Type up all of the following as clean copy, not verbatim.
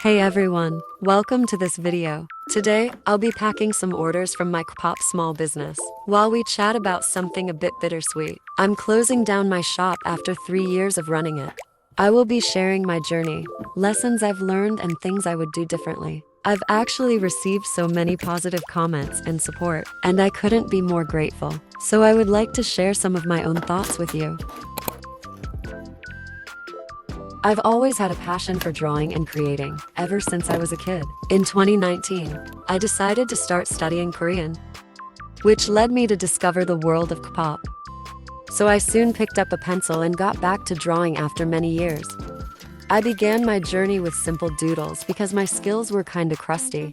Hey everyone, welcome to this video. Today, I'll be packing some orders from my kpop small business. While we chat about something a bit bittersweet, I'm closing down my shop after 3 years of running it. I will be sharing my journey, lessons I've learned and things I would do differently. I've actually received so many positive comments and support, and I couldn't be more grateful. So I would like to share some of my own thoughts with you. I've always had a passion for drawing and creating, ever since I was a kid. In 2019, I decided to start studying Korean, which led me to discover the world of kpop. So I soon picked up a pencil and got back to drawing after many years. I began my journey with simple doodles because my skills were kinda crusty.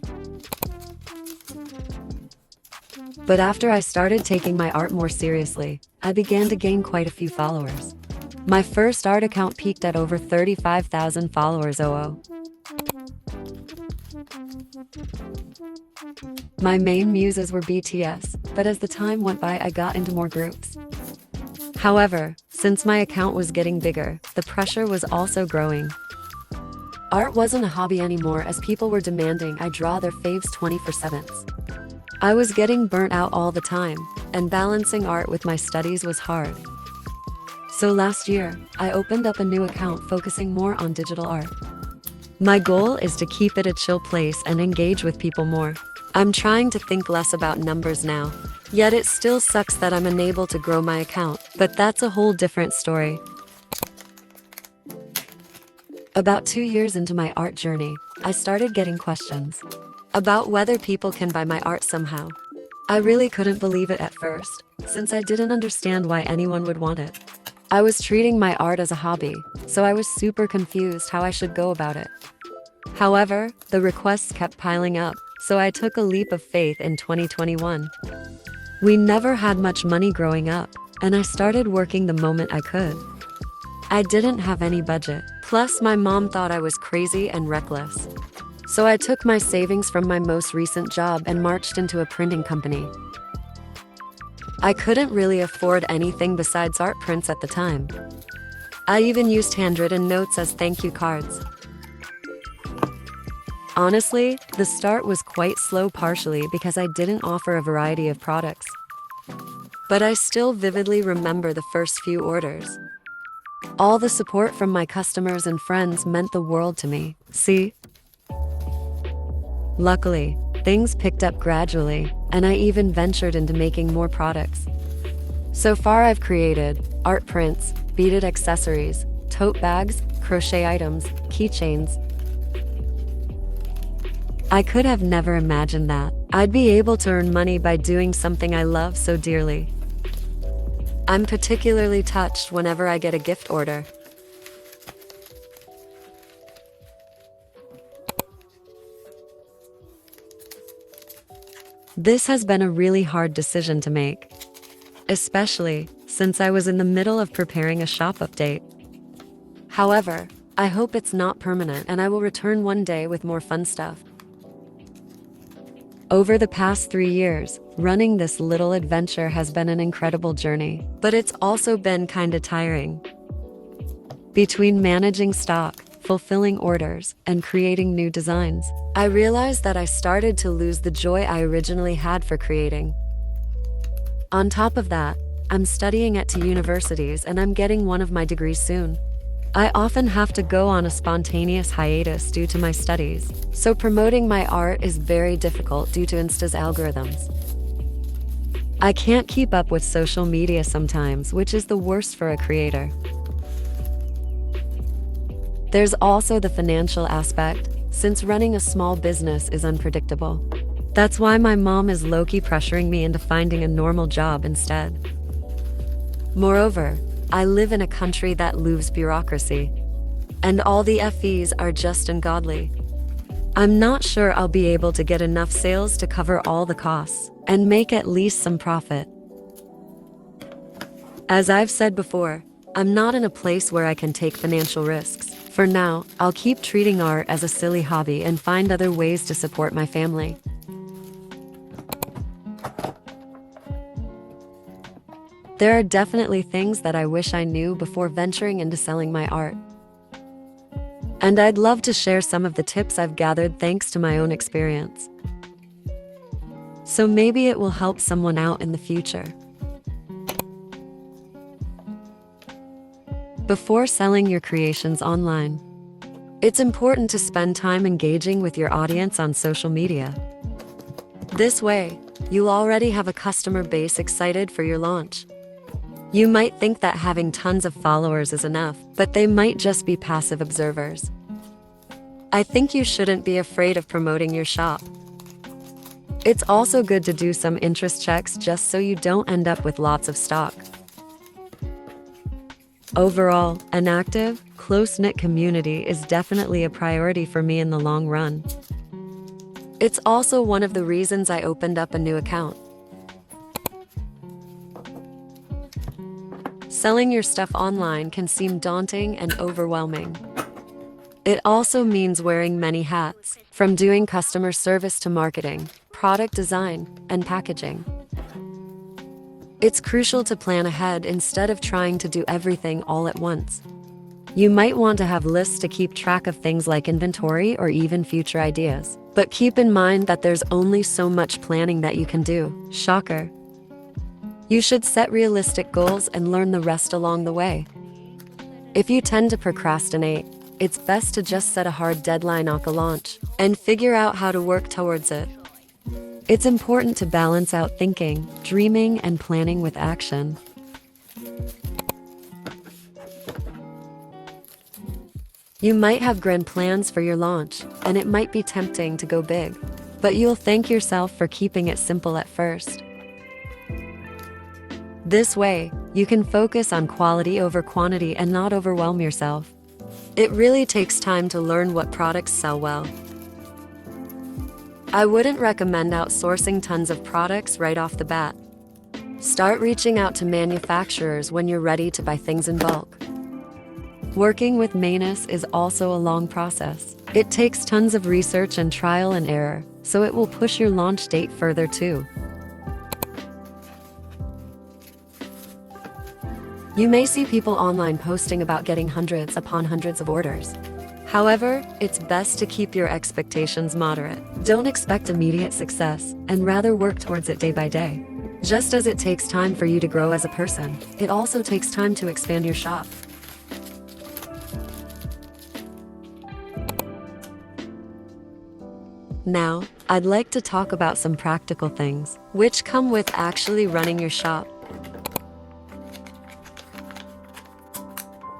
But after I started taking my art more seriously, I began to gain quite a few followers. My first art account peaked at over 35,000 followers. My main muses were BTS, but as the time went by I got into more groups. However, since my account was getting bigger, the pressure was also growing. Art wasn't a hobby anymore as people were demanding I draw their faves 24/7. I was getting burnt out all the time, and balancing art with my studies was hard. So last year, I opened up a new account focusing more on digital art. My goal is to keep it a chill place and engage with people more. I'm trying to think less about numbers now. Yet it still sucks that I'm unable to grow my account, but that's a whole different story. About 2 years into my art journey, I started getting questions about whether people can buy my art somehow. I really couldn't believe it at first, since I didn't understand why anyone would want it. I was treating my art as a hobby, so I was super confused how I should go about it. However, the requests kept piling up, so I took a leap of faith in 2021. We never had much money growing up, and I started working the moment I could. I didn't have any budget, plus my mom thought I was crazy and reckless. So I took my savings from my most recent job and marched into a printing company. I couldn't really afford anything besides art prints at the time. I even used handwritten notes as thank you cards. Honestly, the start was quite slow partially because I didn't offer a variety of products. But I still vividly remember the first few orders. All the support from my customers and friends meant the world to me. See? Luckily, things picked up gradually, and I even ventured into making more products. So far I've created art prints, beaded accessories, tote bags, crochet items, keychains. I could have never imagined that I'd be able to earn money by doing something I love so dearly. I'm particularly touched whenever I get a gift order. This has been a really hard decision to make, especially since I was in the middle of preparing a shop update. However, I hope it's not permanent and I will return one day with more fun stuff. Over the past 3 years, running this little adventure has been an incredible journey, but it's also been kinda tiring. Between managing stock, fulfilling orders, and creating new designs, I realized that I started to lose the joy I originally had for creating. On top of that, I'm studying at 2 universities and I'm getting one of my degrees soon. I often have to go on a spontaneous hiatus due to my studies, so promoting my art is very difficult due to Insta's algorithms. I can't keep up with social media sometimes, which is the worst for a creator. There's also the financial aspect, since running a small business is unpredictable. That's why my mom is low-key pressuring me into finding a normal job instead. Moreover, I live in a country that loves bureaucracy, and all the fees are just ungodly. I'm not sure I'll be able to get enough sales to cover all the costs and make at least some profit. As I've said before, I'm not in a place where I can take financial risks. For now, I'll keep treating art as a silly hobby and find other ways to support my family. There are definitely things that I wish I knew before venturing into selling my art. And I'd love to share some of the tips I've gathered thanks to my own experience. So maybe it will help someone out in the future. Before selling your creations online, it's important to spend time engaging with your audience on social media. This way, you'll already have a customer base excited for your launch. You might think that having tons of followers is enough, but they might just be passive observers. I think you shouldn't be afraid of promoting your shop. It's also good to do some interest checks just so you don't end up with lots of stock. Overall, an active, close-knit community is definitely a priority for me in the long run. It's also one of the reasons I opened up a new account. Selling your stuff online can seem daunting and overwhelming. It also means wearing many hats, from doing customer service to marketing, product design, and packaging. It's crucial to plan ahead instead of trying to do everything all at once. You might want to have lists to keep track of things like inventory or even future ideas. But keep in mind that there's only so much planning that you can do. Shocker. You should set realistic goals and learn the rest along the way. If you tend to procrastinate, it's best to just set a hard deadline on a launch and figure out how to work towards it. It's important to balance out thinking, dreaming, and planning with action. You might have grand plans for your launch, and it might be tempting to go big, but you'll thank yourself for keeping it simple at first. This way, you can focus on quality over quantity and not overwhelm yourself. It really takes time to learn what products sell well. I wouldn't recommend outsourcing tons of products right off the bat. Start reaching out to manufacturers when you're ready to buy things in bulk. Working with Manus is also a long process. It takes tons of research and trial and error, so it will push your launch date further too. You may see people online posting about getting hundreds upon hundreds of orders. However, it's best to keep your expectations moderate. Don't expect immediate success, and rather work towards it day by day. Just as it takes time for you to grow as a person, it also takes time to expand your shop. Now, I'd like to talk about some practical things, which come with actually running your shop.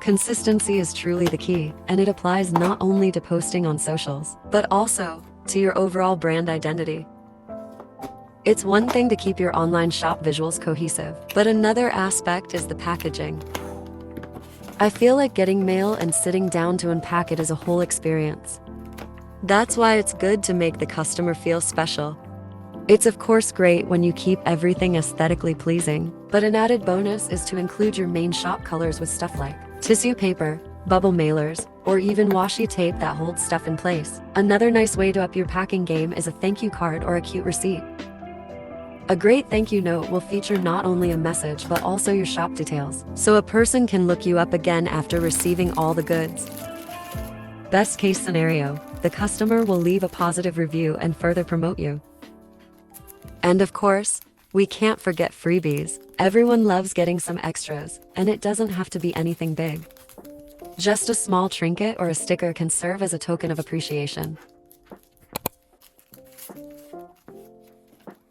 Consistency is truly the key, and it applies not only to posting on socials, but also to your overall brand identity. It's one thing to keep your online shop visuals cohesive, but another aspect is the packaging. I feel like getting mail and sitting down to unpack it is a whole experience. That's why it's good to make the customer feel special. It's of course great when you keep everything aesthetically pleasing, but an added bonus is to include your main shop colors with stuff like tissue paper, bubble mailers, or even washi tape that holds stuff in place. Another nice way to up your packing game is a thank you card or a cute receipt. A great thank you note will feature not only a message but also your shop details, so a person can look you up again after receiving all the goods. Best case scenario, the customer will leave a positive review and further promote you. And of course, we can't forget freebies. Everyone loves getting some extras, and it doesn't have to be anything big. Just a small trinket or a sticker can serve as a token of appreciation.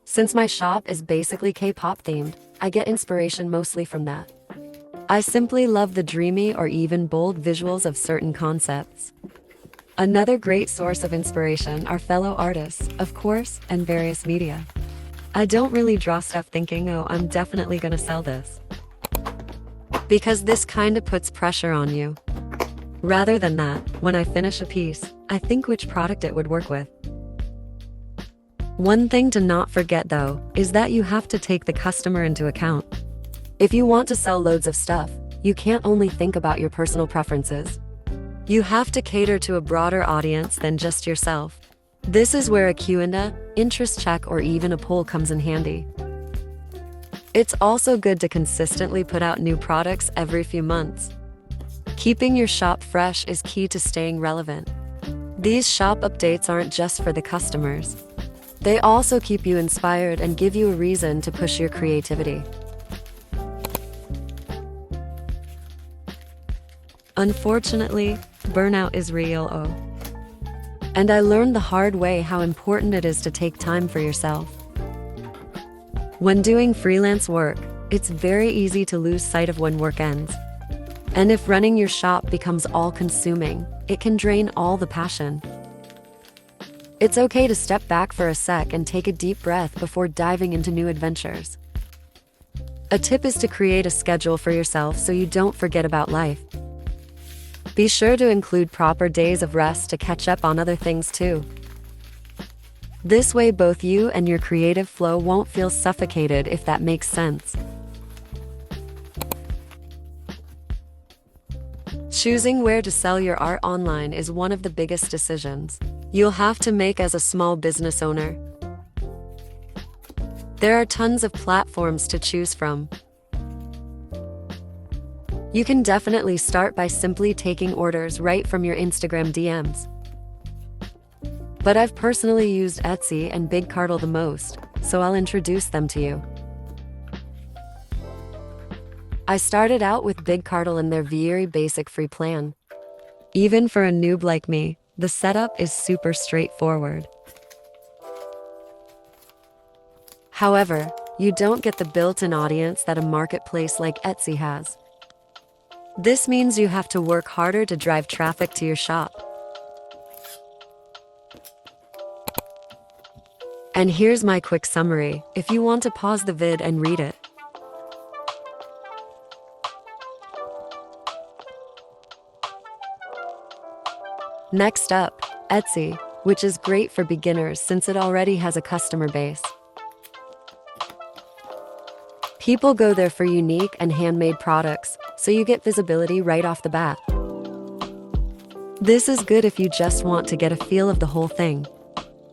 Since my shop is basically K-pop themed, I get inspiration mostly from that. I simply love the dreamy or even bold visuals of certain concepts. Another great source of inspiration are fellow artists, of course, and various media. I don't really draw stuff thinking, oh, I'm definitely gonna sell this. Because this kinda puts pressure on you. Rather than that, when I finish a piece, I think which product it would work with. One thing to not forget though, is that you have to take the customer into account. If you want to sell loads of stuff, you can't only think about your personal preferences. You have to cater to a broader audience than just yourself. This is where a Q&A, interest check, or even a poll comes in handy. It's also good to consistently put out new products every few months. Keeping your shop fresh is key to staying relevant. These shop updates aren't just for the customers. They also keep you inspired and give you a reason to push your creativity. Unfortunately, burnout is real, and I learned the hard way how important it is to take time for yourself. When doing freelance work, it's very easy to lose sight of when work ends. And if running your shop becomes all-consuming, it can drain all the passion. It's okay to step back for a sec and take a deep breath before diving into new adventures. A tip is to create a schedule for yourself so you don't forget about life. Be sure to include proper days of rest to catch up on other things too. This way both you and your creative flow won't feel suffocated, if that makes sense. Choosing where to sell your art online is one of the biggest decisions you'll have to make as a small business owner. There are tons of platforms to choose from. You can definitely start by simply taking orders right from your Instagram DMs. But I've personally used Etsy and BigCartel the most, so I'll introduce them to you. I started out with BigCartel and their very basic free plan. Even for a noob like me, the setup is super straightforward. However, you don't get the built-in audience that a marketplace like Etsy has. This means you have to work harder to drive traffic to your shop. And here's my quick summary, if you want to pause the vid and read it. Next up, Etsy, which is great for beginners since it already has a customer base. People go there for unique and handmade products, so you get visibility right off the bat. This is good if you just want to get a feel of the whole thing.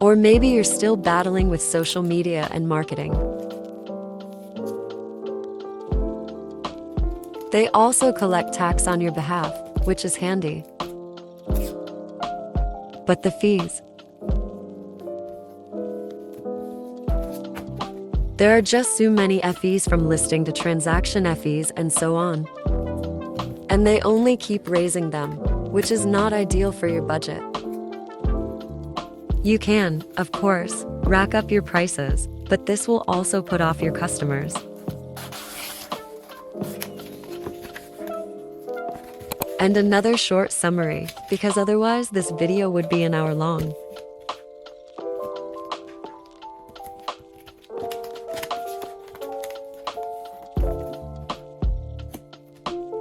Or maybe you're still battling with social media and marketing. They also collect tax on your behalf, which is handy. But the fees. There are just so many fees, from listing to transaction fees and so on. And they only keep raising them, which is not ideal for your budget. You can, of course, rack up your prices, but this will also put off your customers. And another short summary, because otherwise this video would be an hour long.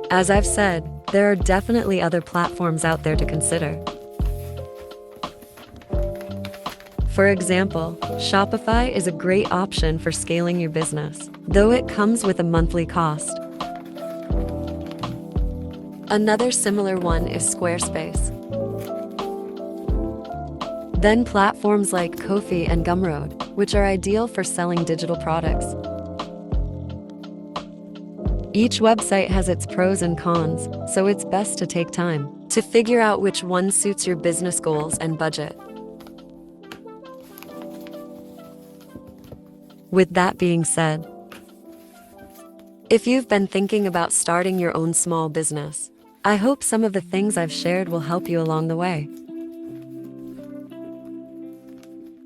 As I've said, there are definitely other platforms out there to consider. For example, Shopify is a great option for scaling your business, though it comes with a monthly cost. Another similar one is Squarespace. Then platforms like Ko-fi and Gumroad, which are ideal for selling digital products. Each website has its pros and cons, so it's best to take time to figure out which one suits your business goals and budget. With that being said, if you've been thinking about starting your own small business, I hope some of the things I've shared will help you along the way.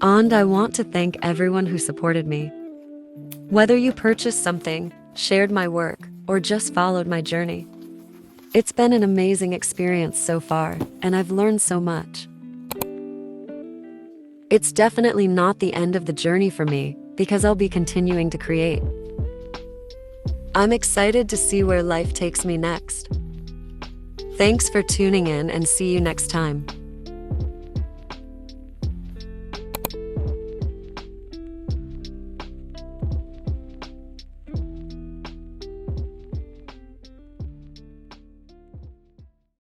And I want to thank everyone who supported me. Whether you purchased something, shared my work, or just followed my journey. It's been an amazing experience so far, and I've learned so much. It's definitely not the end of the journey for me, because I'll be continuing to create. I'm excited to see where life takes me next. Thanks for tuning in, and see you next time.